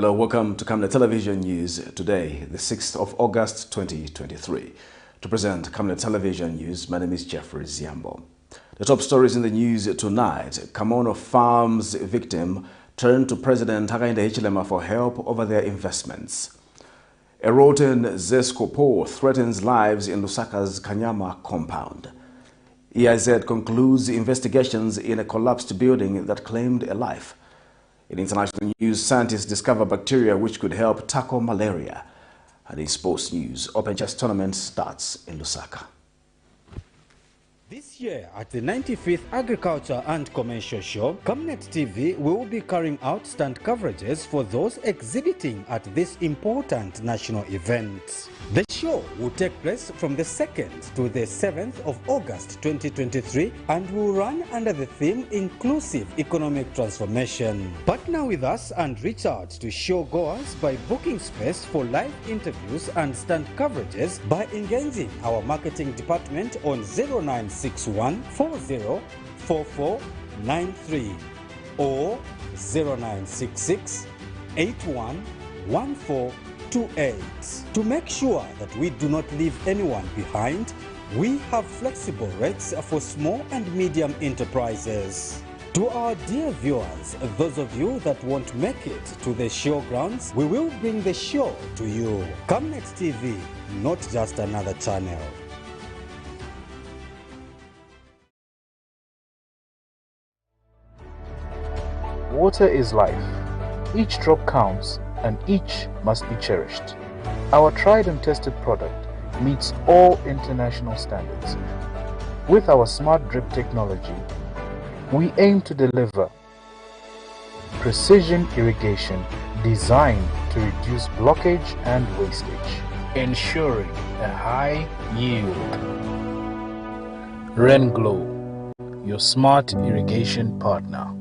Hello, welcome to Camnet Television News today, the 6th of August 2023. To present Camnet Television News, my name is Jeffrey Ziambo. The top stories in the news tonight: KAMONO farms victim turned to President Hakainde Hichilema for help over their investments. A rotten ZESCO pole threatens lives in LUSAKA'S KANYAMA compound. EIZ concludes investigations in a collapsed building that claimed a life. In international news, scientists discover bacteria which could help tackle malaria. And in sports news, Open Chess tournament starts in Lusaka. This year, at the 95th Agriculture and Commercial Show, Camnet TV will be carrying out stand coverages for those exhibiting at this important national event. The show will take place from the 2nd to the 7th of August 2023 and will run under the theme Inclusive Economic Transformation. Partner with us and reach out to show goers by booking space for live interviews and stand coverages by engaging our marketing department on 0961 40 4493 or 0966 81 1428. To make sure that we do not leave anyone behind, we have flexible rates for small and medium enterprises. To our dear viewers, those of you that won't make it to the showgrounds, we will bring the show to you. Camnet TV, not just another channel. Water is life. Each drop counts, and each must be cherished. Our tried and tested product meets all international standards. With our smart drip technology, we aim to deliver precision irrigation designed to reduce blockage and wastage, ensuring a high yield. RenGlow, your smart irrigation partner.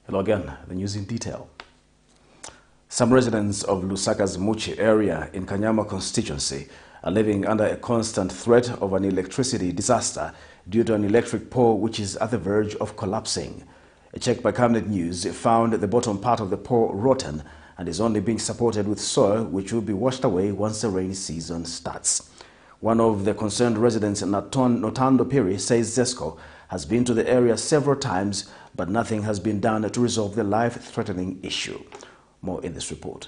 Hello again, the news in detail. Some residents of LUSAKA'S Muchi area in KANYAMA constituency are living under a constant threat of an electricity disaster due to an electric pole which is at the verge of collapsing. A check by Camnet News found the bottom part of the pole rotten and is only being supported with soil which will be washed away once the rainy season starts. One of the concerned residents, Notando Piri, says ZESCO has been to the area several times, but nothing has been done to resolve the life-threatening issue. More in this report.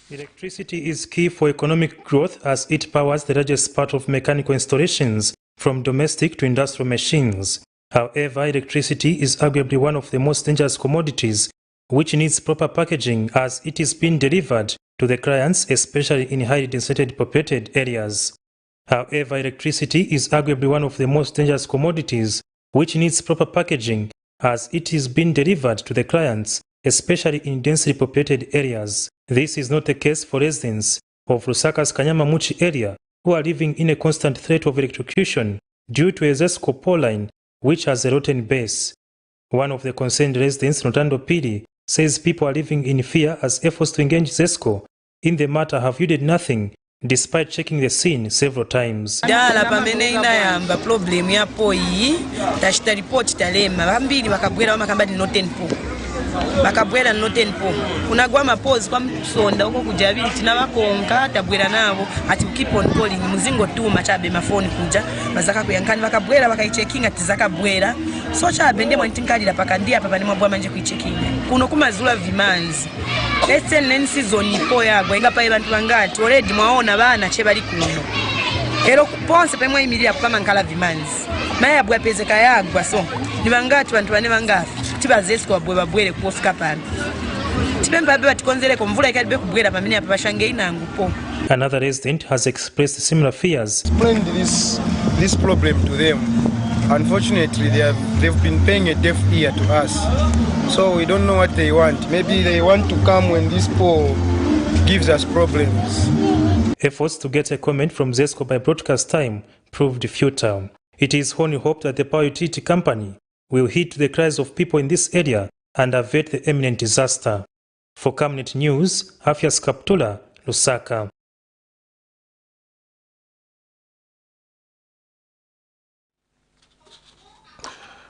Electricity is key for economic growth as it powers the largest part of mechanical installations, from domestic to industrial machines. However, electricity is arguably one of the most dangerous commodities, which needs proper packaging as it is being delivered to the clients, especially in highly densely populated areas. However, electricity is arguably one of the most dangerous commodities, which needs proper packaging as it is being delivered to the clients, especially in densely populated areas. This is not the case for residents of LUSAKA'S KANYAMA Muchi area who are living in a constant threat of electrocution due to a ZESCO pole line which has a rotten base. One of the concerned residents, Notando Piri, says people are living in fear as efforts to engage ZESCO in the matter have yielded nothing, despite checking the scene several times. Dala pamene inayamba problem yapo iyi tashita report talema bambiri bakabwera bamakamba ndi notenpo bakabwera notenpo kunagwa mapozi kwa msonda uko kujabiri tinabakonka tabwera nabo ati keep on calling muzingo tuma chabe mafoni kuja bazaka kuyankani bakabwera bakaichekinga tizakabwera so chabe ndemo ntinkalira pakandia papa nimabwa manje kuichekinga kuno kumazula vimanzi SNN season ipo yagwa ingapa abantu bangati already mwaona bana che bali kuno ero kuponse pemwe imilira kama nkala vimanzi maya bwa pezeka yagwa so ni bangati bantu bane bangafi tiba ZESCO abwe babwere kufika pano tipemba baba tikonzere ko mvula ikalibe kubwera pamene apa bashange inangu po. Another resident has expressed similar fears. Explained this problem to them. Unfortunately, they've been paying a deaf ear to us, so we don't know what they want. Maybe they want to come when this pole gives us problems. Efforts to get a comment from ZESCO by broadcast time proved futile. It is only hope that the power utility company will heed to the cries of people in this area and avert the imminent disaster. For Camnet News, Afias Kaptula, Lusaka.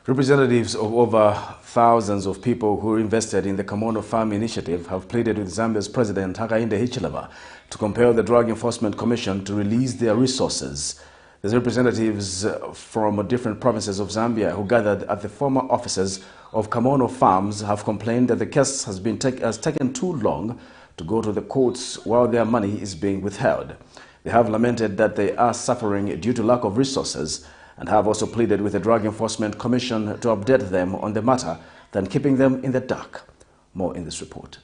Representatives of over thousands of people who invested in the KAMONO Farm Initiative have pleaded with Zambia's President Hakainde Hichilema to compel the Drug Enforcement Commission to release their resources. There's representatives from different provinces of Zambia who gathered at the former offices of KAMONO Farms have complained that the case has taken too long to go to the courts while their money is being withheld. They have lamented that they are suffering due to lack of resources and have also pleaded with the Drug Enforcement Commission to update them on the matter than keeping them in the dark. More in this report.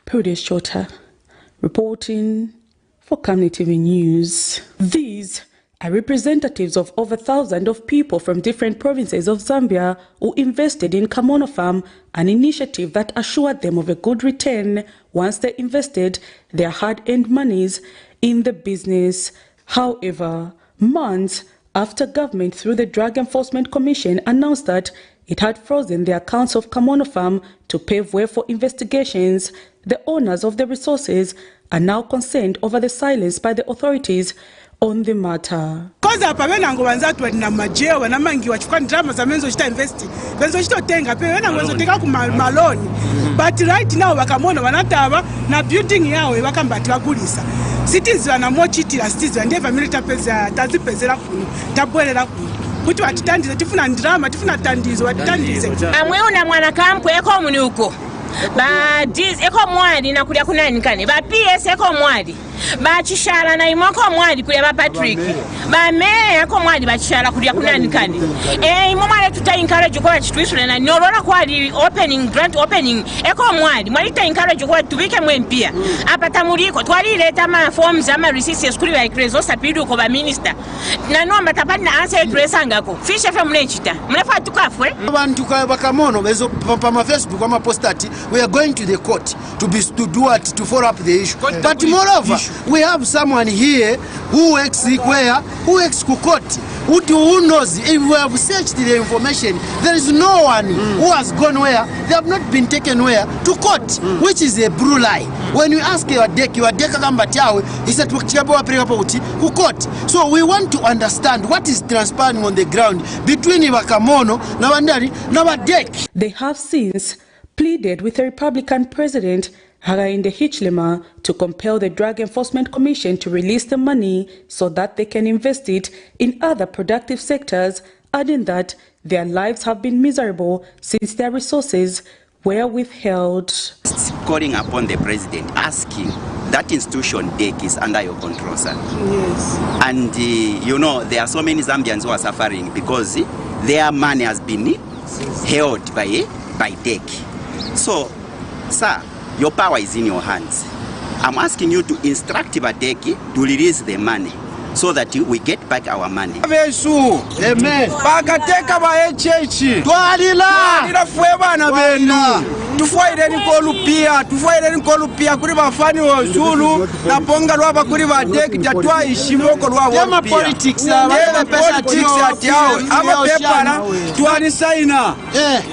Pudis Chota, reporting for Camnet TV News. These are representatives of over 1,000 of people from different provinces of Zambia who invested in KAMONO Farm, an initiative that assured them of a good return once they invested their hard-earned monies in the business. However, months after government through the Drug Enforcement Commission announced that it had frozen the accounts of KAMONO Farm to pave way for investigations, the owners of the resources are now concerned over the silence by the authorities on the matter. But right now wakamono wanataba na building yawe wakambatiwagulisa cities wanamochitira cities ndeva milita pesa tazipezera kuno tabwerera kuno kuti watitandize tifuna ndirama tifuna tandizo watitandize amwe una mwana kampu eko munuko ba diz eko mwadi na kulia kunani kane ba PS eko mwadi ba chishara na imoko mwadi kulia ba Patrick ba me eko mwadi ba chishara kulia kunani kane imomale tuta encourage kwa chitwisule na norora kwa di opening grant opening eko mwadi mwalita encourage kwa tubike mwempia apata muliko twalileta ma forms ama receipts kuri ba ikrezo sapidu ko ba minister na nomba tapani na answer address angako fisha fe mnechita mnafa tukafwe abantu ba KAMONO bezo pa ma Facebook ama postati we are going to the court to do what to follow up the issue. But moreover, we have someone here who works where who works to court. Who knows if we have searched the information, there is no one who has gone where they have not been taken where to court, which is a blue lie. When you ask your deck kambatiawe is that to court. So we want to understand what is transpiring on the ground between KAMONO na deck. They have since pleaded with the Republican President Hakainde Hichilema to compel the Drug Enforcement Commission to release the money so that they can invest it in other productive sectors, adding that their lives have been miserable since their resources were withheld. Calling upon the president, asking that institution DEC is under your control, sir. Yes. And you know, there are so many Zambians who are suffering because their money has been held by DEC. So, sir, your power is in your hands. I'm asking you to instruct Badeki to release the money so that we get back our money. Amen. Bakateka ba HH. Twalila fweba na benu. Tufuaire ni kolupia kuri bafani wozulu na ponga lwa bakuri ba DEC tatwa ishimoko lwa wopia. Politics atiao ama pepana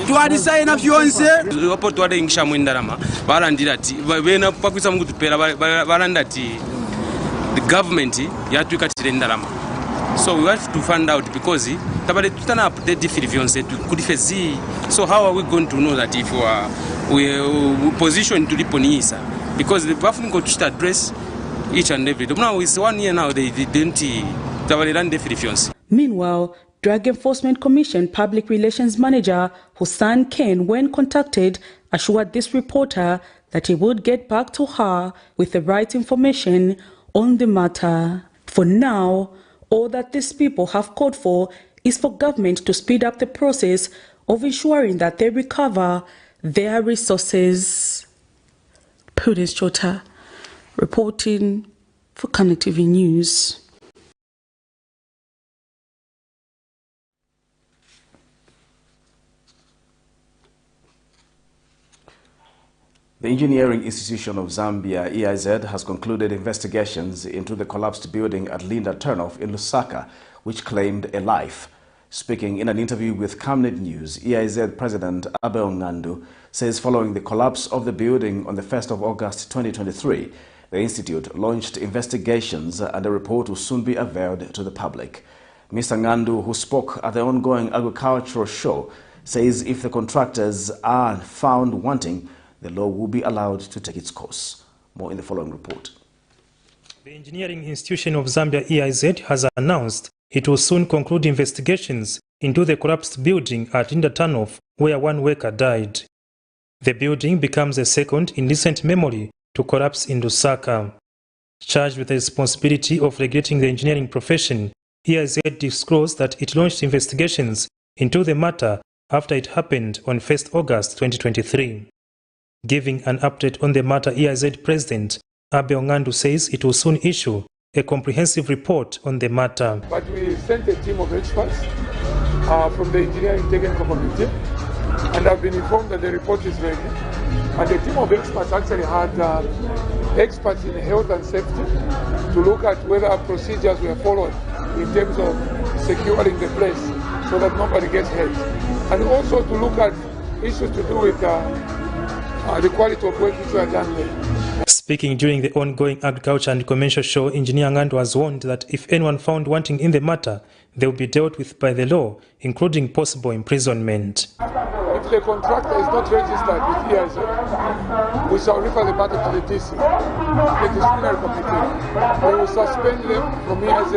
twalisaina fyonse opo twade ingisha mwindarama balandira ati bena pakwisa mungu tupera balanda ati the government yatuika tirendalama. So we have to find out because tabale tutana update difference kudifezi. So how are we going to know that if we position to liponisa? Because the government got to address each and every day. Now it's 1 year now they didn't tabale run difference. Meanwhile, Drug Enforcement Commission Public Relations Manager Hussein Ken, when contacted, assured this reporter that he would get back to her with the right information on the matter. For now, all that these people have called for is for government to speed up the process of ensuring that they recover their resources. Pudis Chota, reporting for Camnet TV News. The Engineering Institution of Zambia, EIZ, has concluded investigations into the collapsed building at Linda Turnoff in Lusaka, which claimed a life. Speaking in an interview with Camnet News, EIZ President Abel Ngandu says following the collapse of the building on the 1st of August 2023, the institute launched investigations and a report will soon be availed to the public. Mr. Ngandu, who spoke at the ongoing agricultural show, says if the contractors are found wanting, the law will be allowed to take its course. More in the following report. The Engineering Institution of Zambia, EIZ, has announced it will soon conclude investigations into the collapsed building at Indatanof, where one worker died. The building becomes a second in recent memory to collapse in Lusaka. Charged with the responsibility of regulating the engineering profession, EIZ disclosed that it launched investigations into the matter after it happened on 1st August 2023. Giving an update on the matter, EIZ President Abel Ngandu says it will soon issue a comprehensive report on the matter. But we sent a team of experts from the Engineering Technical Committee, and I've been informed that the report is ready. And the team of experts actually had experts in health and safety to look at whether procedures were followed in terms of securing the place so that nobody gets hurt. And also to look at issues to do with the quality of work which were done there. Speaking during the ongoing agriculture and commercial show, Engineer Ngandu was warned that if anyone found wanting in the matter, they will be dealt with by the law, including possible imprisonment. If the contractor is not registered with EIZ, we shall refer the matter to the DC, the disciplinary committee. We will suspend them from EIZ,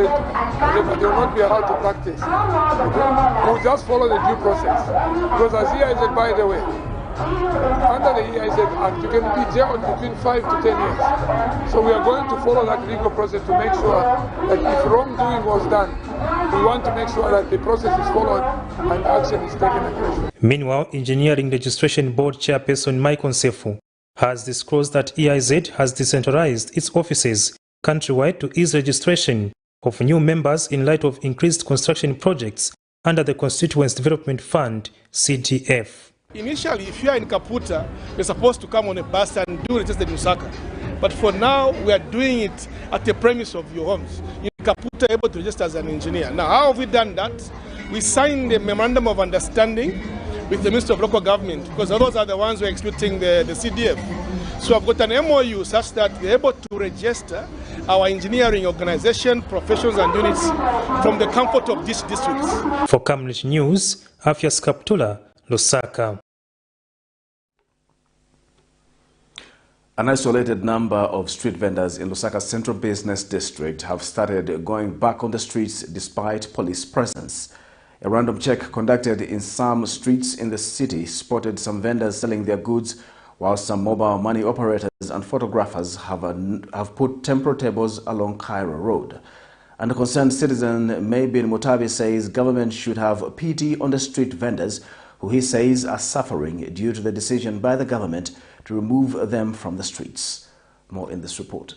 but they will not be allowed to practice. We will just follow the due process. Because as EIZ, by the way, under the EIZ Act, you can be jailed between 5 to 10 years. So we are going to follow that legal process to make sure that if wrongdoing was done, we want to make sure that the process is followed and action is taken against. Meanwhile, Engineering Registration Board Chairperson Michael Sefu has disclosed that EIZ has decentralized its offices countrywide to ease registration of new members in light of increased construction projects under the Constituents Development Fund, CDF. Initially, if you are in Kaputa, you're supposed to come on a bus and do register in Lusaka. But for now, we are doing it at the premise of your homes. In Kaputa, able to register as an engineer. Now, how have we done that? We signed a memorandum of understanding with the Ministry of Local Government, because those are the ones who are executing the CDF. So I've got an MOU such that we're able to register our engineering organization, professions and units from the comfort of these districts. For Camnet News, Afias Kaptula, Lusaka. An isolated number of street vendors in Lusaka's Central Business District have started going back on the streets despite police presence. A random check conducted in some streets in the city spotted some vendors selling their goods, while some mobile money operators and photographers have put temporary tables along Cairo Road. And a concerned citizen, Maybin Mutabi, says government should have pity on the street vendors who he says are suffering due to the decision by the government to remove them from the streets. More in this report.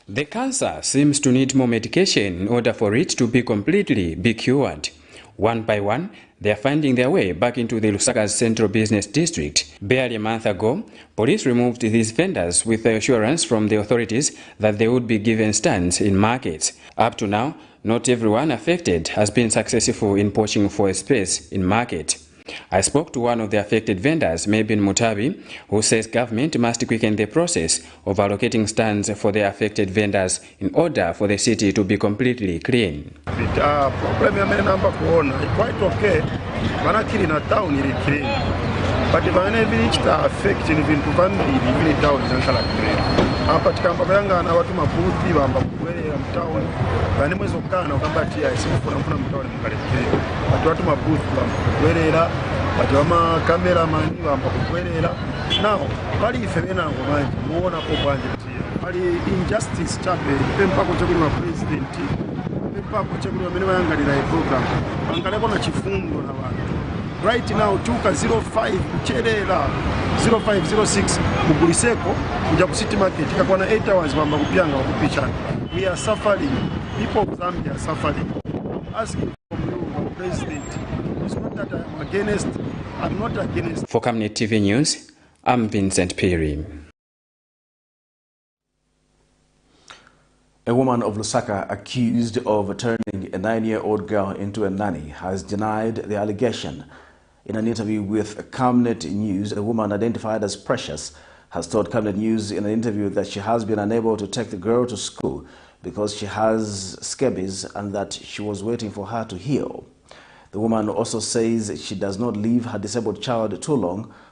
The cancer seems to need more medication in order for it to be completely cured. One by one, they are finding their way back into the Lusaka's Central Business District. Barely a month ago, police removed these vendors with the assurance from the authorities that they would be given stands in markets. Up to now, not everyone affected has been successful in poaching for a space in market. I spoke to one of the affected vendors, Maybin Mutabi, who says government must quicken the process of allocating stands for the affected vendors in order for the city to be completely clean. Problem quite okay. Manakiri town is clean. But if I never affect in family, even town is clean. Apatikamba bayangana watu mabuthi bamba kuwele mtown bane mwezo kana ukambatia isimufuna mtown mukalekele watu mabuthi bamba kuwelera watu ama cameraman bamba kuwelera now bali ife bena ngomanje muona ko bwanje bali injustice chape pempa ko chakuli wa president pempa ko chakuli wa mene bayangalira i program bangaleko na chifundo na bantu right now tuka 05 kucherera 0506 muguliseko kuja ku city market ikakwana 8 hours bamba kupyanga kupichana. We are suffering. People of Zambia are suffering. Asking from you, President, it's not that I'm not against. For Camnet TV News, I'm Vincent Perry. A woman of Lusaka accused of turning a 9-year-old girl into a nanny has denied the allegation. In an interview with Camnet News, the woman identified as Precious has told Camnet News in an interview that she has been unable to take the girl to school because she has scabies and that she was waiting for her to heal. The woman also says she does not leave her disabled child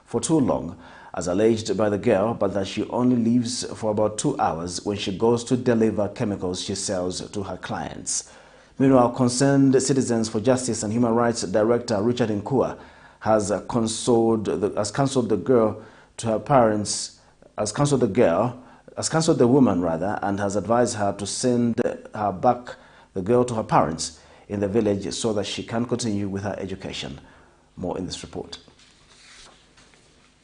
for too long, as alleged by the girl, but that she only leaves for about 2 hours when she goes to deliver chemicals she sells to her clients. Meanwhile, Concerned Citizens for Justice and Human Rights Director Richard Nkua has counseled the woman and has advised her to send the girl to her parents in the village so that she can continue with her education. More in this report.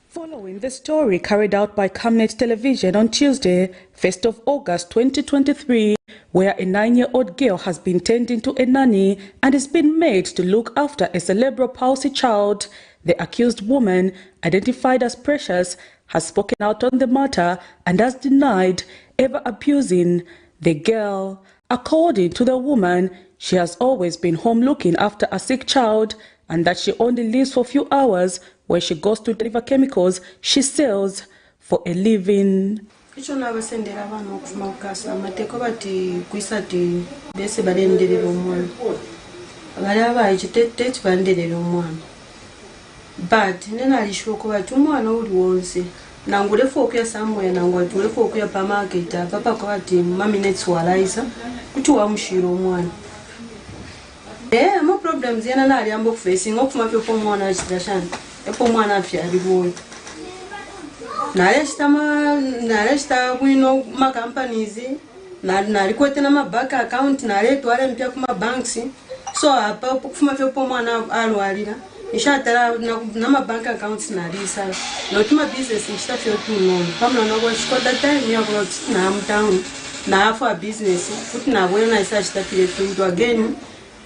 Following the story carried out by Camnet Television on Tuesday, 1st of August 2023, where a 9-year-old girl has been turned into a nanny and is being made to look after a cerebral palsy child, the accused woman, identified as Precious, has spoken out on the matter and has denied ever abusing the girl. According to the woman, she has always been home looking after a sick child and that she only leaves for a few hours when she goes to deliver chemicals she sells for a living. But nena alishokuwa tumwana uli wonse nangule fokuya somewhere nangwa tule fokuya pa market papa kwa ati mami netsuwalaisa kuti wamushiro omwana mo problems yana nali ambo facing okufuma pyo pomwana achidashana epo mwana afya aliboy naleshita kwino ma companies nalikwete na mabaka account naletwale mpya kuma banks so apa okufuma pyo pomwana alwalira ishatara na mabank accounts nalisa notuma business nchitafyo tunono pamna nokwa chikoda time yakwa na mtown na afa business kuti nabwena isa chitafile tu again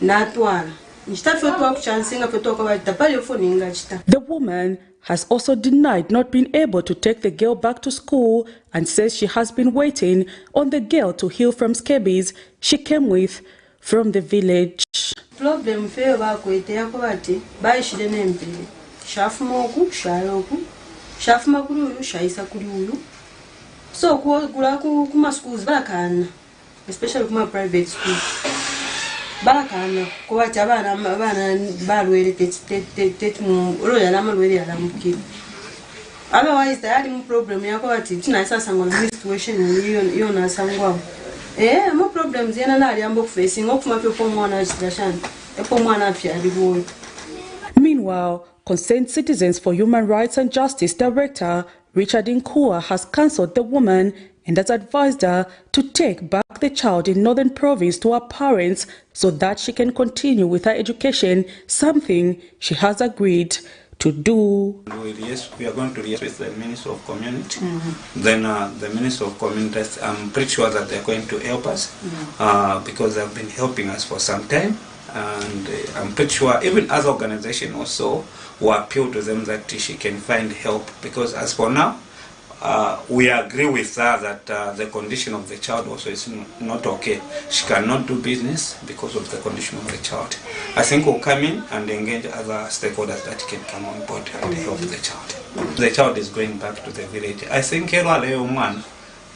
natwala nchitafyo tu akuchansinga fetu kwa tapali phone inga chita. The woman has also denied not being able to take the girl back to school and says she has been waiting on the girl to heal from scabies she came with from the village. Problem feo bakwete yakobati bayishire nembere shafuma oku shayoku shafuma kuri uyu shaisa kuri uyu so kugula kuma schools barakana especially kuma private schools barakana kubati abana balwere tete ro yala malwere yala mukiri otherwise there are problem yakobati tinaisa sangwa situation iyo na sangwa mo problems yana nali ambo facing okufuma pyo pomwana achidashana epo mwana afya aliboy. Meanwhile, Concerned Citizens for Human Rights and Justice Director Richard Nkua has cancelled the woman and has advised her to take back the child in Northern Province to her parents so that she can continue with her education, something she has agreed to do. We are going to liaise with the Minister of Community. Then the Minister of Community, I'm pretty sure that they're going to help us because they've been helping us for some time. And I'm pretty sure even other organizations also will appeal to them that she can find help, because as for now, we agree with her that the condition of the child also is not okay. She cannot do business because of the condition of the child. I think we'll come in and engage other stakeholders that can come on board and help the child. The child is going back to the village. I think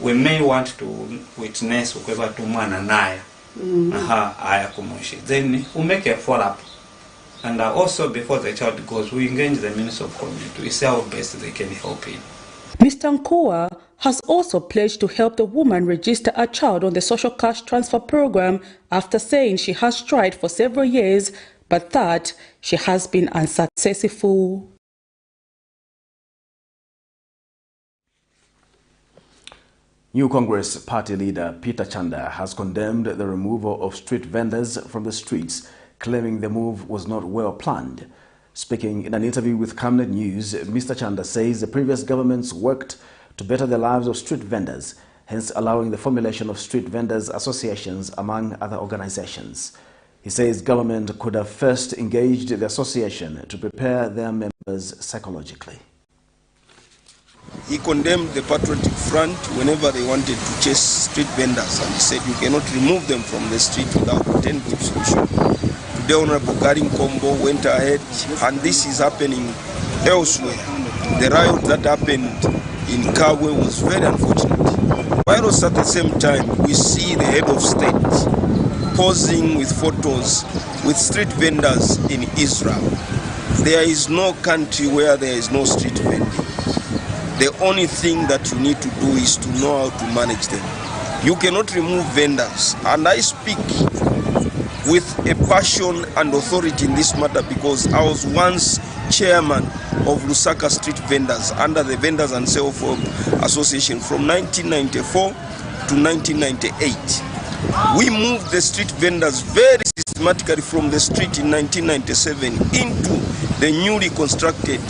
we may want to witness whoever to man and then we make a follow-up. And also before the child goes, we engage the Minister of Community. We see how best they can help him. Mr. Nkua has also pledged to help the woman register a child on the social cash transfer program after saying she has tried for several years but that she has been unsuccessful. New Congress Party leader Peter Chanda has condemned the removal of street vendors from the streets, claiming the move was not well planned. Speaking in an interview with Camnet News, Mr. Chanda says the previous governments worked to better the lives of street vendors, hence allowing the formulation of street vendors associations among other organizations. He says government could have first engaged the association to prepare their members psychologically. He condemned the Patriotic Front whenever they wanted to chase street vendors, and he said you cannot remove them from the street without a tentative solution. Today Honorable Karim Kombo went ahead, and this is happening elsewhere. The riot that happened in Kabwe was very unfortunate. Whilst at the same time, we see the head of state posing with photos with street vendors in Israel. There is no country where there is no street vending. The only thing that you need to do is to know how to manage them. You cannot remove vendors, and I speak with a passion and authority in this matter because I was once chairman of LUSAKA'S street vendors under the Vendors and Self-Help Association from 1994 to 1998. We moved the street vendors very systematically from the street in 1997 into the newly constructed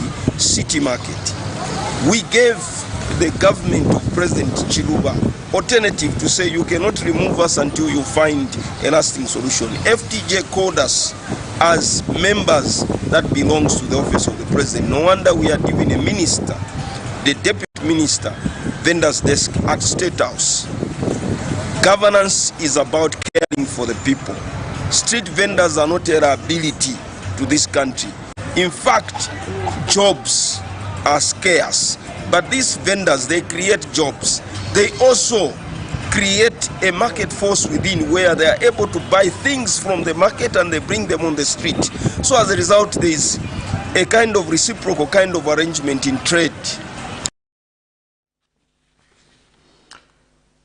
city market. We gave the government of President Chiluba alternative to say you cannot remove us until you find a lasting solution. FTJ called us as members that belongs to the office of the president. No wonder we are given a minister, the deputy minister, vendors desk at State House. Governance is about caring for the people. Street vendors are not a liability to this country. In fact, jobs are scarce. But these vendors, they create jobs. They also create a market force within where they are able to buy things from the market and they bring them on the street. So as a result, there is a kind of reciprocal kind of arrangement in trade.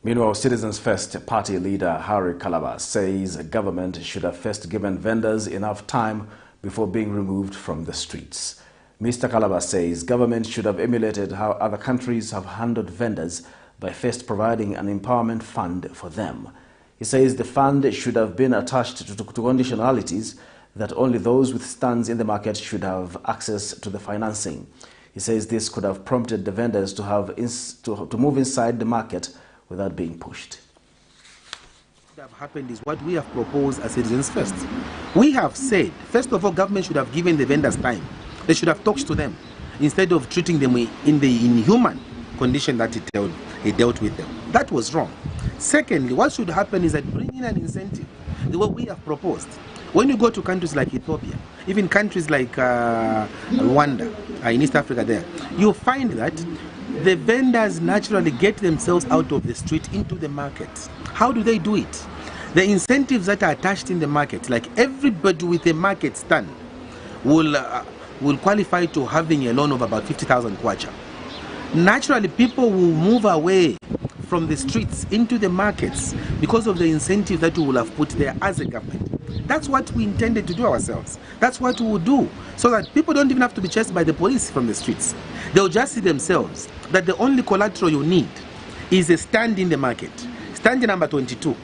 Meanwhile, Citizens First party leader Harry Kalaba says government should have first given vendors enough time before being removed from the streets. Mr. Kalaba says government should have emulated how other countries have handled vendors by first providing an empowerment fund for them. He says the fund should have been attached to conditionalities that only those with stands in the market should have access to the financing. He says this could have prompted the vendors to move inside the market without being pushed. What have happened is what we have proposed as Citizens First. We have said, first of all, government should have given the vendors time. They should have talked to them instead of treating them in the inhuman condition that he dealt with them. That was wrong. Secondly, what should happen is that bring in an incentive, the way we have proposed. When you go to countries like Ethiopia, even countries like Rwanda, in East Africa there, you'll find that the vendors naturally get themselves out of the street into the market. How do they do it? The incentives that are attached in the market, like everybody with a market stand will qualify to having a loan of about 50,000 kwacha. Naturally, people will move away from the streets into the markets because of the incentive that we will have put there as a government. That's what we intended to do ourselves. That's what we will do, so that people don't even have to be chased by the police from the streets. They'll just see themselves that the only collateral you need is a stand in the market. Stand number 22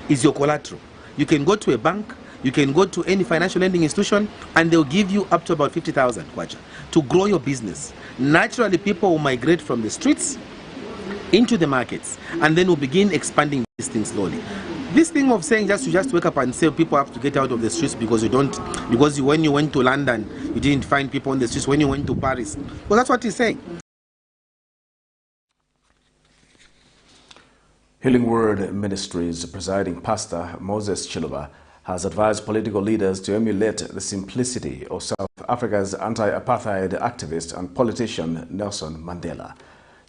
is your collateral. You can go to a bank, you can go to any financial lending institution, and they'll give you up to about 50,000 kwacha to grow your business. Naturally, people will migrate from the streets into the markets, and then we'll begin expanding this thing slowly. This thing of saying you just wake up and say people have to get out of the streets because when you went to London, you didn't find people on the streets. When you went to Paris, well, that's what he's saying. Healing Word Ministries presiding pastor Moses Chiluba has advised political leaders to emulate the simplicity of South Africa's anti-apartheid activist and politician Nelson Mandela.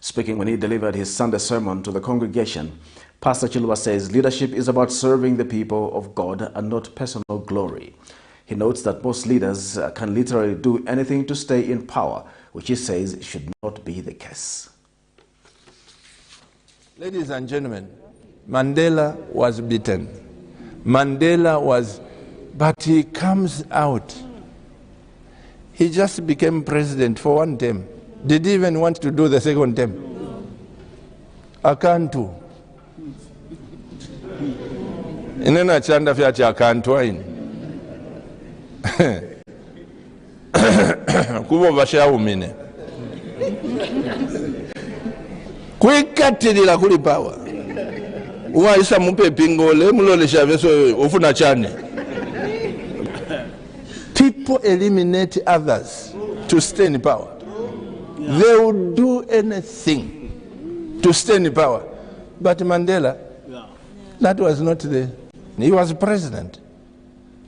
Speaking when he delivered his Sunday sermon to the congregation, Pastor Chiluba says leadership is about serving the people of God and not personal glory. He notes that most leaders can literally do anything to stay in power, which he says should not be the case. Ladies and gentlemen, Mandela was beaten. Mandela was, but he comes out. He just became president for one term. Did he even want to do the second term? Akantu. Inena chanda fyati akantu aini. Kubo bashaumine. Kwikatirira kuli power. Uwaisa mupe pingole mulole shaveso ufuna chane. People eliminate others to stay in power. They would do anything to stay in power. But Mandela, that was not the... He was president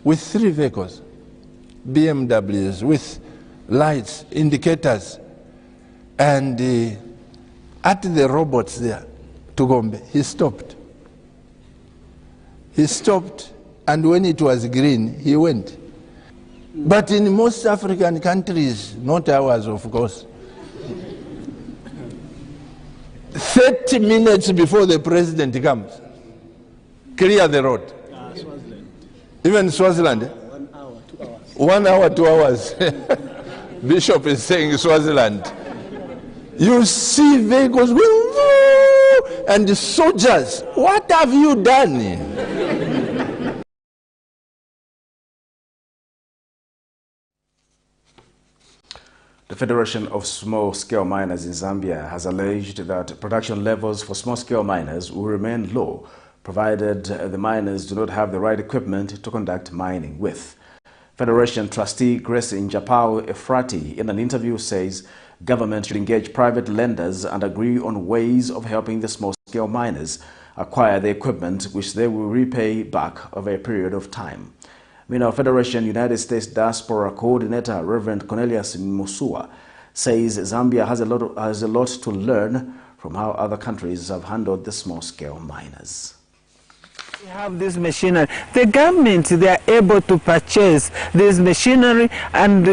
with 3 vehicles, BMWs, with lights, indicators, and at the robots there, Tugombe, he stopped. He stopped, and when it was green, he went. But in most African countries, not ours, of course, 30 minutes before the president comes, clear the road. Even Swaziland, 1 hour, 2 hours. Bishop is saying Swaziland. You see vehicles going, and the soldiers, what have you done? The Federation of Small-Scale Miners in Zambia has alleged that production levels for small-scale miners will remain low, provided the miners do not have the right equipment to conduct mining with. Federation trustee Grace Njapao Efrati, in an interview, says government should engage private lenders and agree on ways of helping the small-scale miners acquire the equipment which they will repay back over a period of time. Meanwhile, Federation United States Diaspora Coordinator Reverend Cornelius Musua says Zambia has a lot to learn from how other countries have handled the small-scale miners. We have this machinery. The government, they are able to purchase this machinery and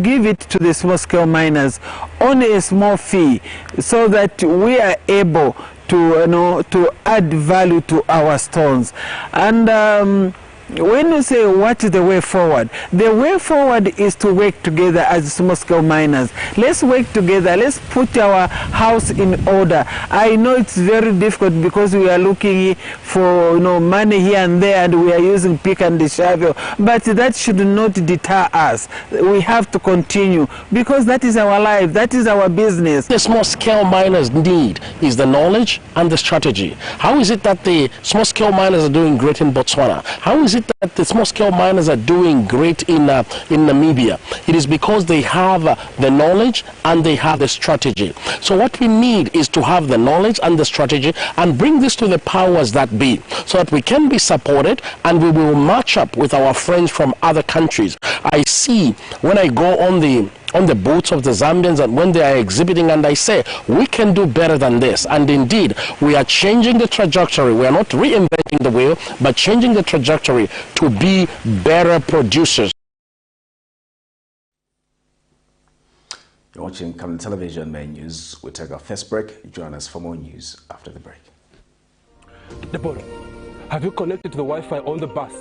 give it to the small-scale miners on a small fee, so that we are able to add value to our stones. And when you say what is the way forward, the way forward is to work together as small-scale miners. Let's work together. Let's put our house in order. I know it's very difficult because we are looking for money here and there, and we are using pick and shovel. But that should not deter us. We have to continue because that is our life. That is our business. The small-scale miners need is the knowledge and the strategy. How is it that the small-scale miners are doing great in Botswana? How is it that the small-scale miners are doing great in Namibia? It is because they have the knowledge and they have the strategy. So what we need is to have the knowledge and the strategy and bring this to the powers that be, so that we can be supported and we will match up with our friends from other countries. I see when I go on the booths of the Zambians and when they are exhibiting, and I say we can do better than this, and indeed we are changing the trajectory. We are not reinventing the wheel, but changing the trajectory to be better producers. You're watching Camnet Television Main News. We take our first break. Join us for more news after the break. Deborah, have you connected to the Wi-Fi on the bus?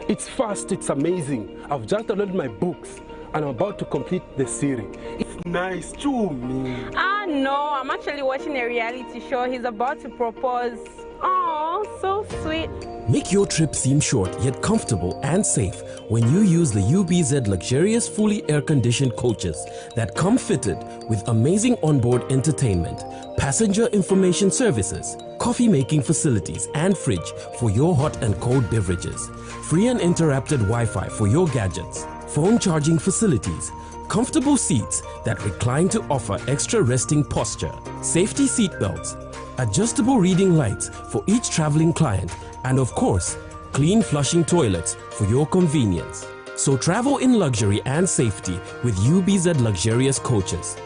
It's fast, it's amazing. I've just downloaded my books and I'm about to complete the series. It's nice too, me. No, I'm actually watching a reality show. He's about to propose. Oh, so sweet. Make your trip seem short yet comfortable and safe when you use the UBZ luxurious fully air-conditioned coaches that come fitted with amazing onboard entertainment, passenger information services, coffee-making facilities and fridge for your hot and cold beverages, free and interrupted Wi-Fi for your gadgets, phone charging facilities, comfortable seats that recline to offer extra resting posture, safety seat belts, adjustable reading lights for each traveling client, and of course, clean flushing toilets for your convenience. So travel in luxury and safety with UBZ luxurious coaches.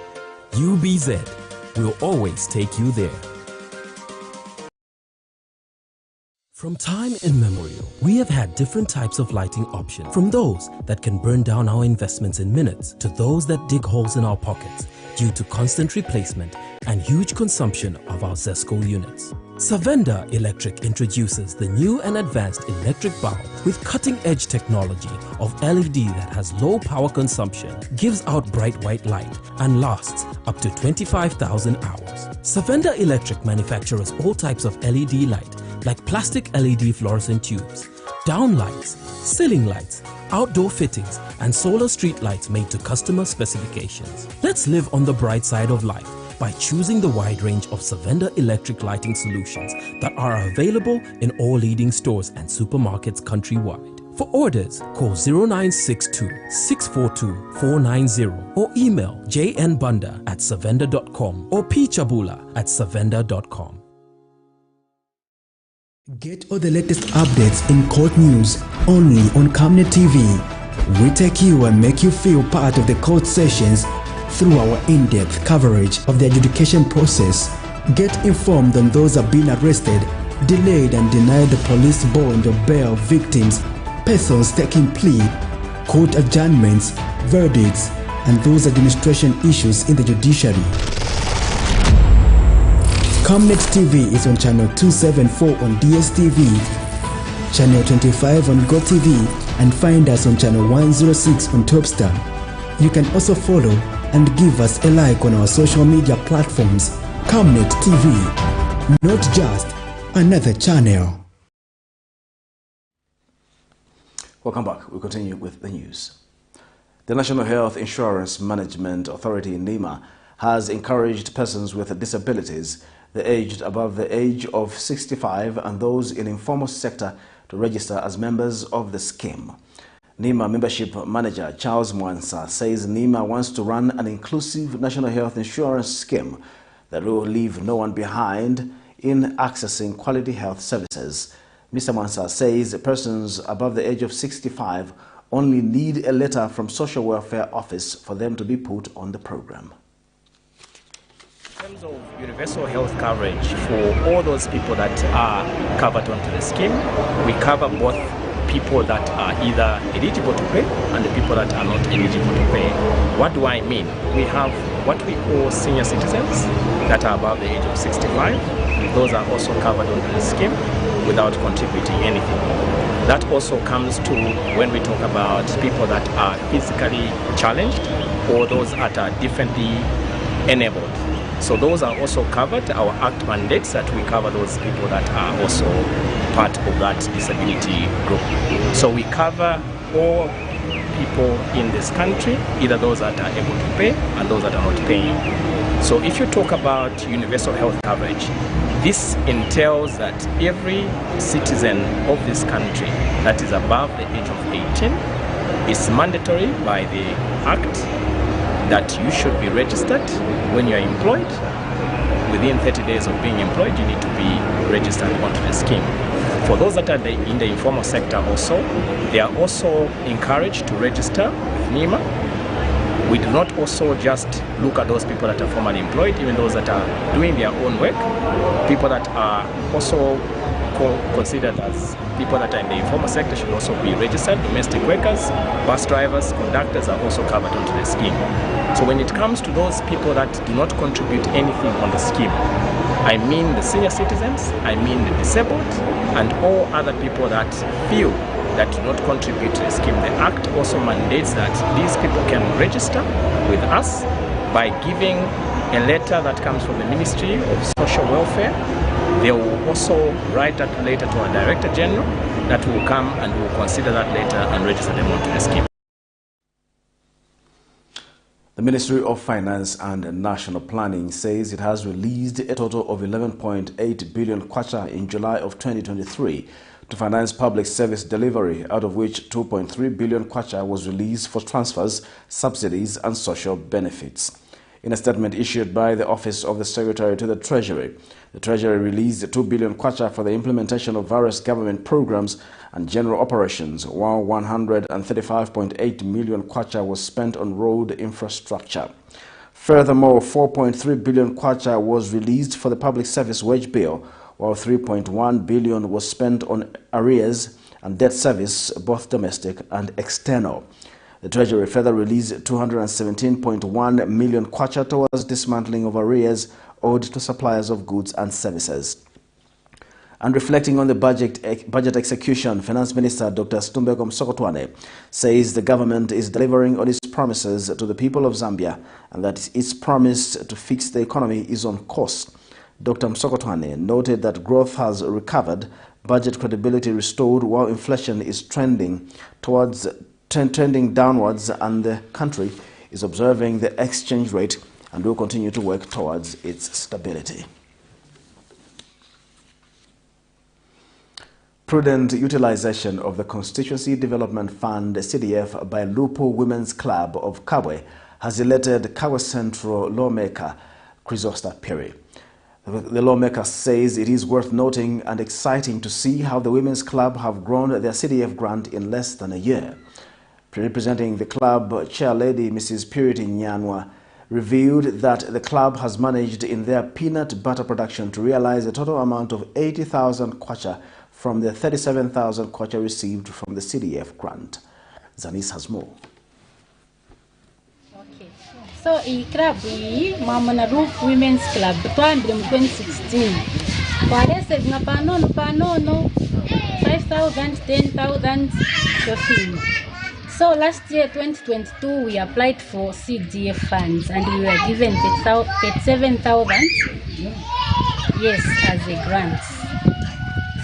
UBZ will always take you there. From time immemorial, we have had different types of lighting options, from those that can burn down our investments in minutes to those that dig holes in our pockets due to constant replacement and huge consumption of our ZESCO units. Savenda Electric introduces the new and advanced electric bulb with cutting-edge technology of LED that has low power consumption, gives out bright white light, and lasts up to 25,000 hours. Savenda Electric manufactures all types of LED light, like plastic LED fluorescent tubes, down lights, ceiling lights, outdoor fittings, and solar street lights made to customer specifications. Let's live on the bright side of life by choosing the wide range of Savenda electric lighting solutions that are available in all leading stores and supermarkets countrywide. For orders, call 0962 642 490 or email jnbunda@savenda.com or pchabula@savenda.com. Get all the latest updates in court news only on Camnet TV. We take you and make you feel part of the court sessions through our in-depth coverage of the adjudication process, Get informed on those have been arrested, delayed and denied the police bond or bail victims, persons taking plea, court adjournments, verdicts, and those administration issues in the judiciary. Camnet TV is on channel 274 on DSTV, channel 25 on GoTV, and find us on channel 106 on Topstar. You can also follow and give us a like on our social media platforms. Camnet TV, not just another channel. Welcome back. We continue with the news. The National Health Insurance Management Authority, NEMA, has encouraged persons with disabilities, the aged above the age of 65 and those in informal sector to register as members of the scheme. NEMA Membership Manager Charles Mwansa says NEMA wants to run an inclusive national health insurance scheme that will leave no one behind in accessing quality health services. Mr. Mwansa says persons above the age of 65 only need a letter from Social Welfare Office for them to be put on the program. In terms of universal health coverage for all those people that are covered onto the scheme, we cover both people that are either eligible to pay and the people that are not eligible to pay. What do I mean? We have what we call senior citizens that are above the age of 65. Those are also covered under the scheme without contributing anything. That also comes to when we talk about people that are physically challenged or those that are differently enabled. So those are also covered. Our Act mandates that we cover those people that are also part of that disability group. So we cover all people in this country, either those that are able to pay and those that are not paying. So if you talk about universal health coverage, this entails that every citizen of this country that is above the age of 18 is mandatory by the Act that you should be registered when you're employed. Within 30 days of being employed, you need to be registered onto the scheme. For those that are in the informal sector also, they are also encouraged to register with NEMA. We do not also just look at those people that are formally employed, even those that are doing their own work. People that are also considered as people that are in the informal sector should also be registered. Domestic workers, bus drivers, conductors are also covered onto the scheme. So when it comes to those people that do not contribute anything on the scheme, I mean the senior citizens, I mean the disabled, and all other people that feel that do not contribute to the scheme. The Act also mandates that these people can register with us by giving a letter that comes from the Ministry of Social Welfare. They will also write that letter to our Director General that will come and will consider that letter and register them onto the scheme. The Ministry of Finance and National Planning says it has released a total of 11.8 billion kwacha in July of 2023 to finance public service delivery, out of which 2.3 billion kwacha was released for transfers, subsidies and social benefits. In a statement issued by the Office of the Secretary to the Treasury released 2 billion kwacha for the implementation of various government programs and general operations, while 135.8 million kwacha was spent on road infrastructure. Furthermore, 4.3 billion kwacha was released for the public service wage bill, while 3.1 billion was spent on arrears and debt service, both domestic and external. The Treasury further released 217.1 million kwacha towards dismantling of arrears owed to suppliers of goods and services. And reflecting on the budget execution, Finance Minister Dr. Stumbeko Msokotwane says the government is delivering on its promises to the people of Zambia and that its promise to fix the economy is on course. Dr. Msokotwane noted that growth has recovered, budget credibility restored, while inflation is trending downwards, and the country is observing the exchange rate and will continue to work towards its stability. Prudent utilization of the Constituency Development Fund CDF by Lupo Women's Club of Kabwe has elated Kabwe Central lawmaker Chrysosta Perry. The lawmaker says it is worth noting and exciting to see how the Women's Club have grown their CDF grant in less than a year. Representing the club chair lady Mrs. Purity Nyanwa, revealed that the club has managed in their peanut butter production to realize a total amount of 80,000 kwacha from the 37,000 kwacha received from the CDF grant. Zanis has more. So, the club is Mamana Roof Women's Club, 2016. Parece na panono 5,000, 10,000 shopping. So last year 2022 we applied for CDF funds and we were given 37,000 yes as a grant.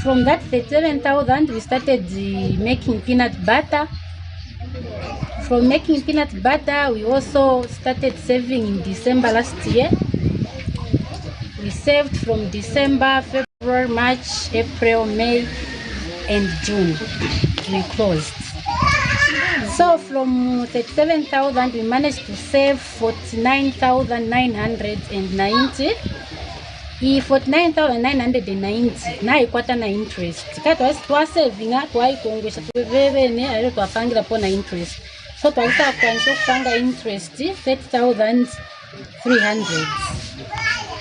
From that 37,000 we started making peanut butter. From making peanut butter we also started saving in December last year. We saved from December, February, March, April, May, and June. We closed. So from 37,000, we managed to save 49,990. 49,990 na ikwata na interest. Kato twa saving twa ikongwesha tweveve ne ayo twapangira po na interest. So twalita kwanisho kupanga interest 30,300.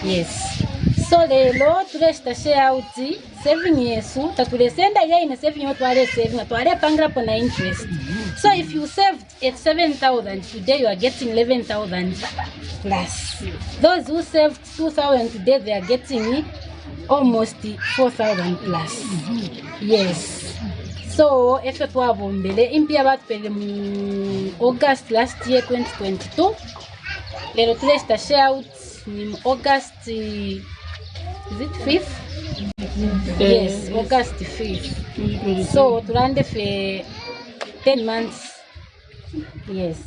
Yes. So lelo tulesta share out saving yesu tatulesenda ya ina saving yo twale saving twale pangira po na interest. So if you saved at 7,000 today you are getting 11,000 plus. Those who saved 2,000 today they are getting almost 4,000 plus. Yes. So if you have impia batpele mu August last year 2022 lelo tulesta share out in August, is it 5th? Yes, August 5th. So, to run for 10 months. Yes.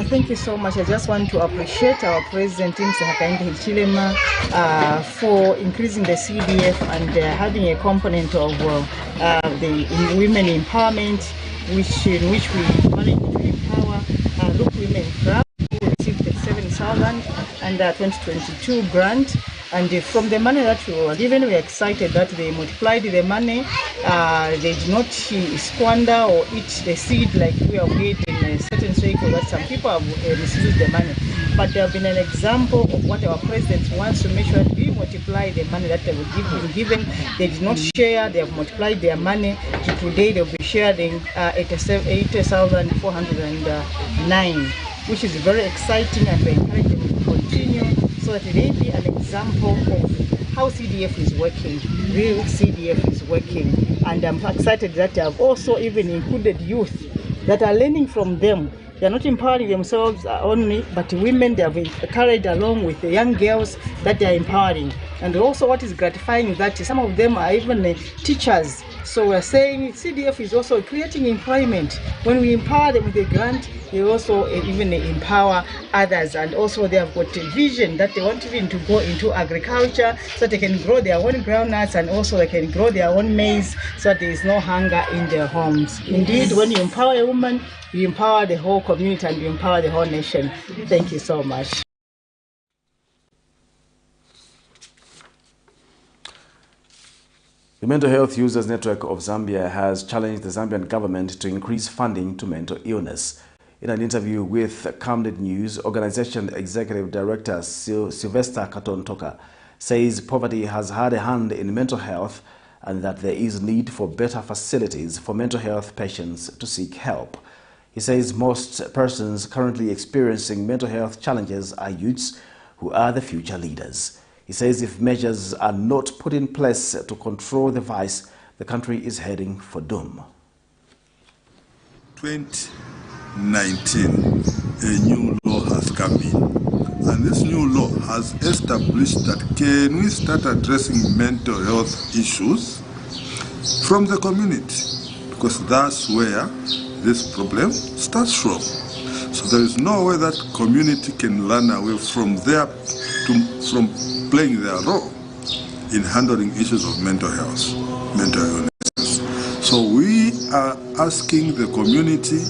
Thank you so much. I just want to appreciate our President, Mr. Hakainde Hichilema, for increasing the CDF and having a component of the women empowerment, in which we managed to empower Look Women Club. Received 37,000 and 2022 grant, and from the money that we were given, we are excited that they multiplied the money. They did not squander or eat the seed like we have made in a certain cycle that some people have misused the money. But they have been an example of what our president wants to make sure that we multiply the money that they were given. They did not share, they have multiplied their money. Today they will be sharing 80,409. Which is very exciting, and we encourage them to continue so that it may be an example of how CDF is working, real CDF is working. And I'm excited that they have also even included youth that are learning from them. They are not empowering themselves only, but women they have been carried along with the young girls that they are empowering. And also what is gratifying is that some of them are even teachers. So we're saying CDF is also creating employment. When we empower them with a grant, they also even empower others, and also they have got a vision that they want even to go into agriculture so they can grow their own groundnuts, and also they can grow their own maize so that there is no hunger in their homes. Indeed, when you empower a woman, you empower the whole community and you empower the whole nation. Thank you so much. The Mental Health Users Network of Zambia has challenged the Zambian government to increase funding to mental illness. In an interview with Camnet News, organization executive director Sylvester Katontoka says poverty has had a hand in mental health and that there is need for better facilities for mental health patients to seek help. He says most persons currently experiencing mental health challenges are youths who are the future leaders. He says if measures are not put in place to control the vice, the country is heading for doom. 2019, a new law has come in. And this new law has established that can we start addressing mental health issues from the community? Because that's where this problem starts from. So there is no way that community can run away from from playing their role in handling issues of mental health, mental illnesses. So we are asking the community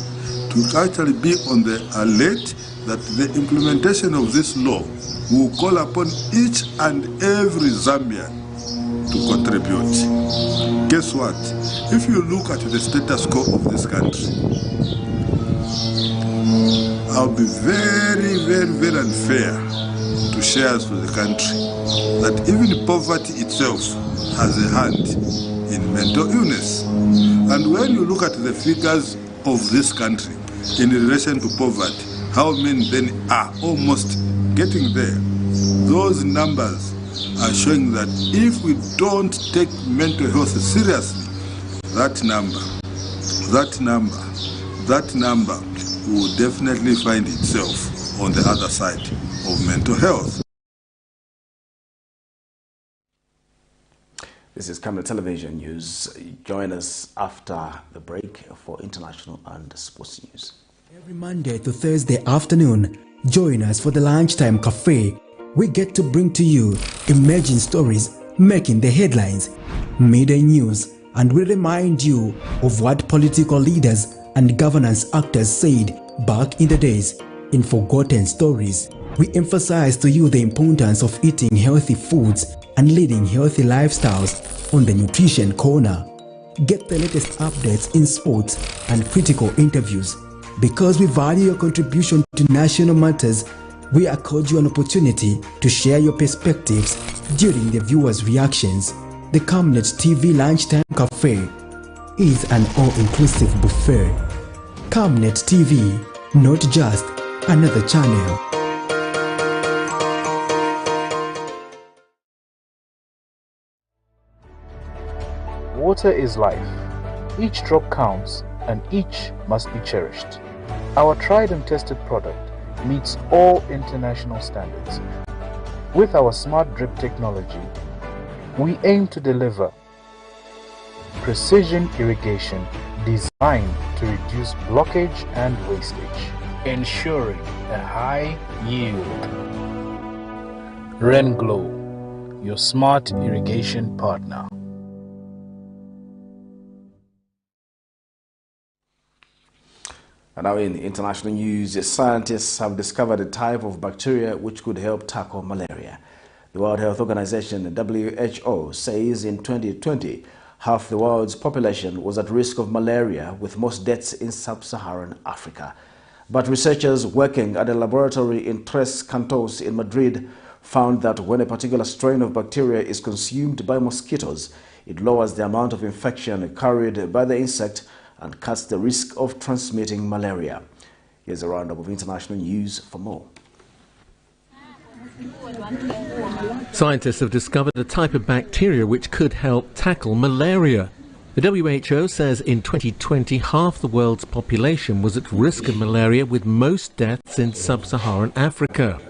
to actually be on the alert that the implementation of this law will call upon each and every Zambian to contribute. Guess what? If you look at the status quo of this country, I'll be very, very, very unfair to share with the country that even poverty itself has a hand in mental illness. And when you look at the figures of this country in relation to poverty, how many then are almost getting there, those numbers are showing that if we don't take mental health seriously, that number will definitely find itself on the other side of mental health. This is Camnet Television News. Join us after the break for international and sports news. Every Monday to Thursday afternoon, join us for the Lunchtime Cafe. We get to bring to you emerging stories making the headlines, media news, and we remind you of what political leaders and governance actors said back in the days. In Forgotten Stories, we emphasize to you the importance of eating healthy foods and leading healthy lifestyles on the Nutrition Corner. Get the latest updates in sports and critical interviews. Because we value your contribution to national matters, we accord you an opportunity to share your perspectives during the viewers' reactions. The Camnet TV Lunchtime Cafe is an all-inclusive buffet. Camnet TV, not just another channel. Water is life. Each drop counts and each must be cherished. Our tried and tested product meets all international standards. With our smart drip technology, we aim to deliver precision irrigation designed to reduce blockage and wastage, ensuring a high yield. RenGlow, your smart irrigation partner. And now in international news, scientists have discovered a type of bacteria which could help tackle malaria. The World Health Organization, WHO, says in 2020, half the world's population was at risk of malaria, with most deaths in sub-Saharan Africa. But researchers working at a laboratory in Tres Cantos in Madrid found that when a particular strain of bacteria is consumed by mosquitoes, it lowers the amount of infection carried by the insect and cuts the risk of transmitting malaria. Here's a roundup of international news for more. Scientists have discovered a type of bacteria which could help tackle malaria. The WHO says in 2020 half the world's population was at risk of malaria, with most deaths in sub-Saharan Africa.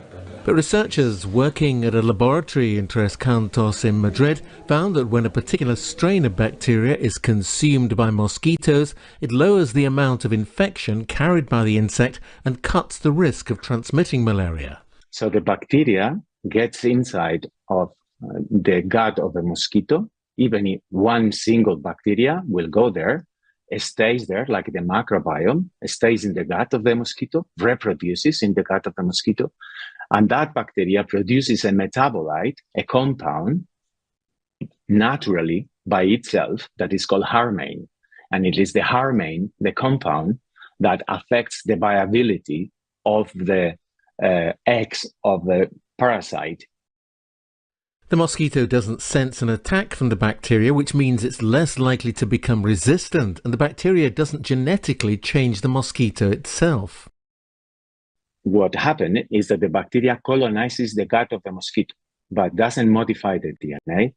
But researchers working at a laboratory in Tres Cantos in Madrid found that when a particular strain of bacteria is consumed by mosquitoes, it lowers the amount of infection carried by the insect and cuts the risk of transmitting malaria. So the bacteria gets inside of the gut of the mosquito. Even if one single bacteria will go there, it stays there, like the microbiome, it stays in the gut of the mosquito, reproduces in the gut of the mosquito. And that bacteria produces a metabolite, a compound, naturally by itself, that is called harmine. And it is the harmine, the compound, that affects the viability of the eggs of the parasite. The mosquito doesn't sense an attack from the bacteria, which means it's less likely to become resistant, and the bacteria doesn't genetically change the mosquito itself. What happened is that the bacteria colonizes the gut of the mosquito, but doesn't modify the DNA,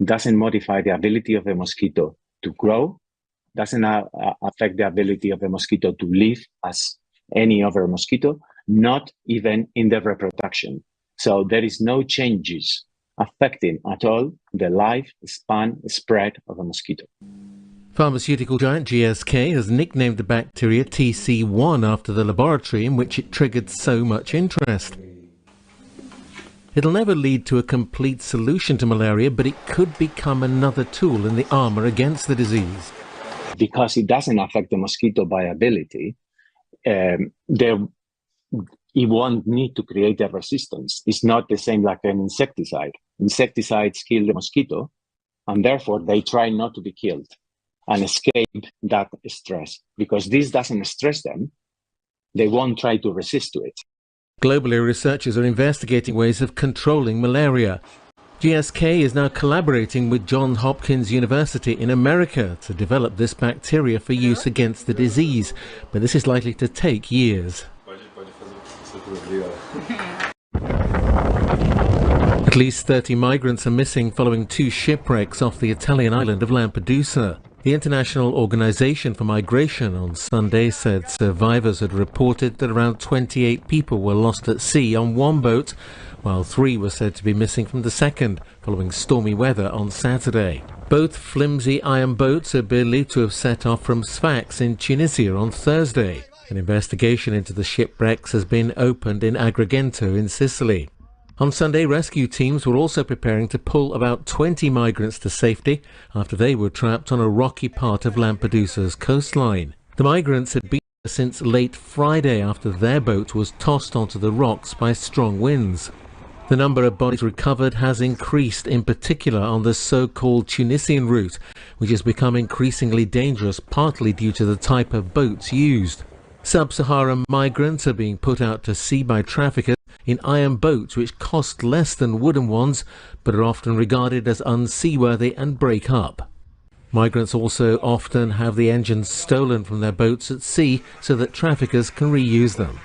doesn't modify the ability of the mosquito to grow, doesn't affect the ability of the mosquito to live as any other mosquito, not even in the reproduction. So there is no changes affecting at all the lifespan spread of a mosquito. Pharmaceutical giant GSK has nicknamed the bacteria TC1 after the laboratory in which it triggered so much interest. It'll never lead to a complete solution to malaria, but it could become another tool in the armor against the disease. Because it doesn't affect the mosquito viability, it won't need to create a resistance. It's not the same like an insecticide. Insecticides kill the mosquito, and therefore they try not to be killed and escape that stress. Because this doesn't stress them, they won't try to resist to it. Globally, researchers are investigating ways of controlling malaria. GSK is now collaborating with Johns Hopkins University in America to develop this bacteria for use against the disease, but this is likely to take years. At least 30 migrants are missing following 2 shipwrecks off the Italian island of Lampedusa. The International Organization for Migration on Sunday said survivors had reported that around 28 people were lost at sea on one boat, while 3 were said to be missing from the second, following stormy weather on Saturday. Both flimsy iron boats are believed to have set off from Sfax in Tunisia on Thursday. An investigation into the shipwrecks has been opened in Agrigento in Sicily. On Sunday, rescue teams were also preparing to pull about 20 migrants to safety after they were trapped on a rocky part of Lampedusa's coastline. The migrants had been there since late Friday after their boat was tossed onto the rocks by strong winds. The number of bodies recovered has increased, in particular on the so-called Tunisian route, which has become increasingly dangerous partly due to the type of boats used. Sub-Saharan migrants are being put out to sea by traffickers in iron boats which cost less than wooden ones but are often regarded as unseaworthy and break up. Migrants also often have the engines stolen from their boats at sea so that traffickers can reuse them.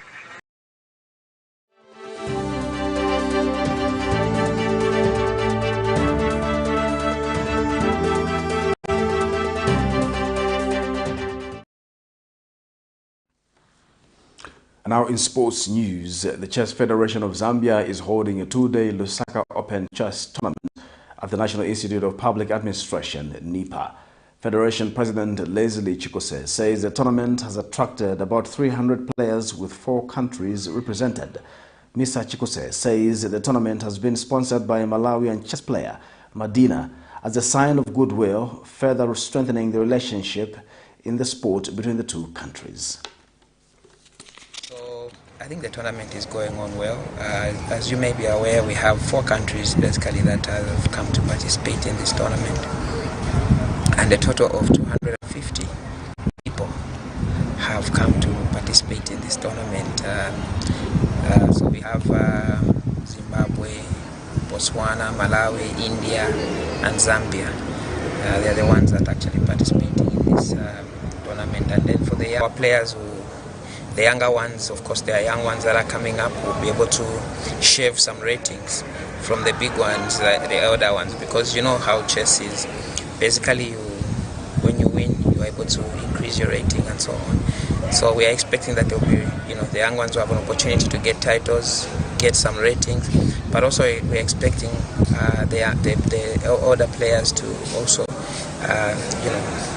Now in sports news, the Chess Federation of Zambia is holding a 2-day Lusaka Open Chess Tournament at the National Institute of Public Administration, NIPA. Federation President Leslie Chikose says the tournament has attracted about 300 players with 4 countries represented. Mr. Chikose says the tournament has been sponsored by a Malawian chess player, Madina, as a sign of goodwill, further strengthening the relationship in the sport between the 2 countries. I think the tournament is going on well. As you may be aware, we have 4 countries basically that have come to participate in this tournament, and a total of 250 people have come to participate in this tournament. So we have Zimbabwe, Botswana, Malawi, India, and Zambia. They are the ones that actually participating in this tournament. And then for our players the younger ones, of course, there are young ones that are coming up who will be able to shave some ratings from the big ones, the elder ones, because you know how chess is. Basically, when you win, you're able to increase your rating and so on. So we are expecting that there will be, the young ones will have an opportunity to get titles, get some ratings, but also we're expecting the older players to also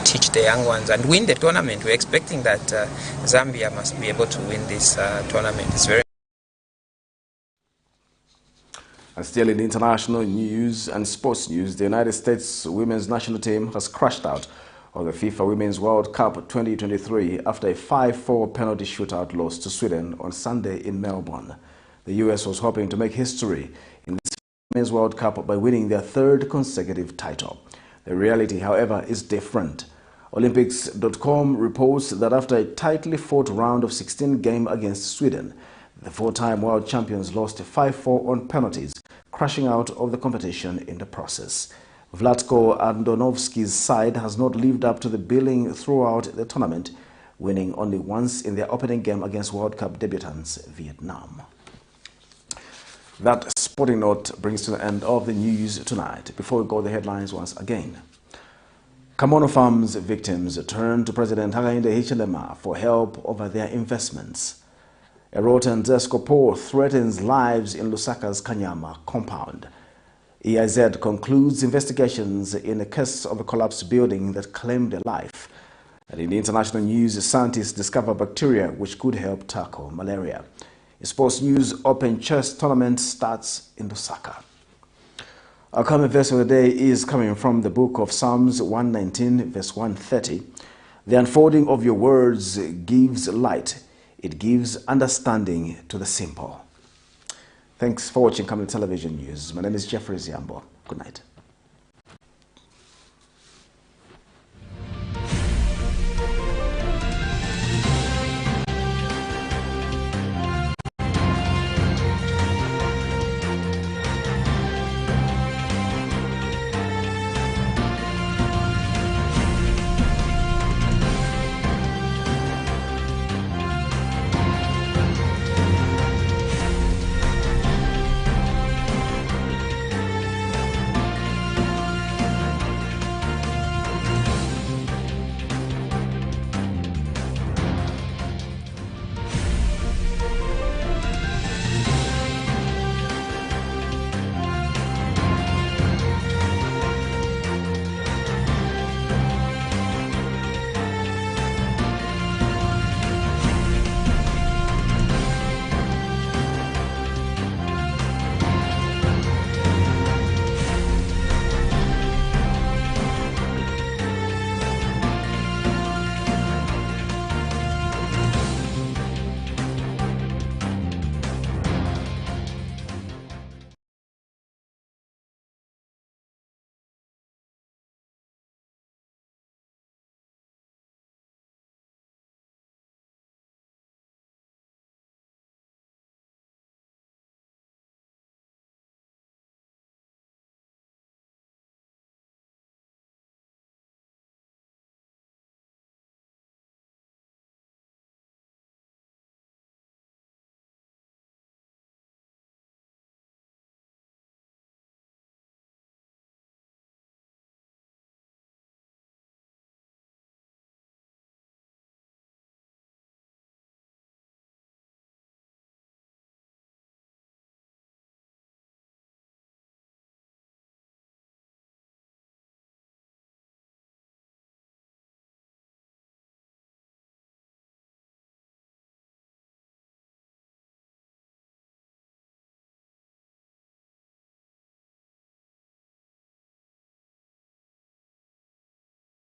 teach the young ones and win the tournament. We're expecting that Zambia must be able to win this tournament. It's very. And still in international news and sports news, the United States women's national team has crashed out of the FIFA Women's World Cup 2023 after a 5-4 penalty shootout loss to Sweden on Sunday in Melbourne. The US was hoping to make history in this Women's World Cup by winning their 3rd consecutive title. The reality, however, is different. Olympics.com reports that after a tightly fought round of 16 game against Sweden, the 4-time world champions lost 5-4 on penalties, crashing out of the competition in the process. Vlatko Andonovski's side has not lived up to the billing throughout the tournament, winning only once in their opening game against World Cup debutants Vietnam. That sporting note brings to the end of the news tonight. Before we go, the headlines once again. KAMONO Farms victims turn to President Hakainde Hichilema for help over their investments. A rotten ZESCO pour threatens lives in LUSAKA'S KANYAMA compound. EIZ concludes investigations in a case of a collapsed building that claimed a life. And in the international news, scientists discover bacteria which could help tackle malaria. In sports news, Open Chess Tournament starts in Lusaka. Our comment verse of the day is coming from the book of Psalms 119, verse 130. The unfolding of your words gives light. It gives understanding to the simple. Thanks for watching Camnet Television News. My name is Jeffrey Ziambo. Good night.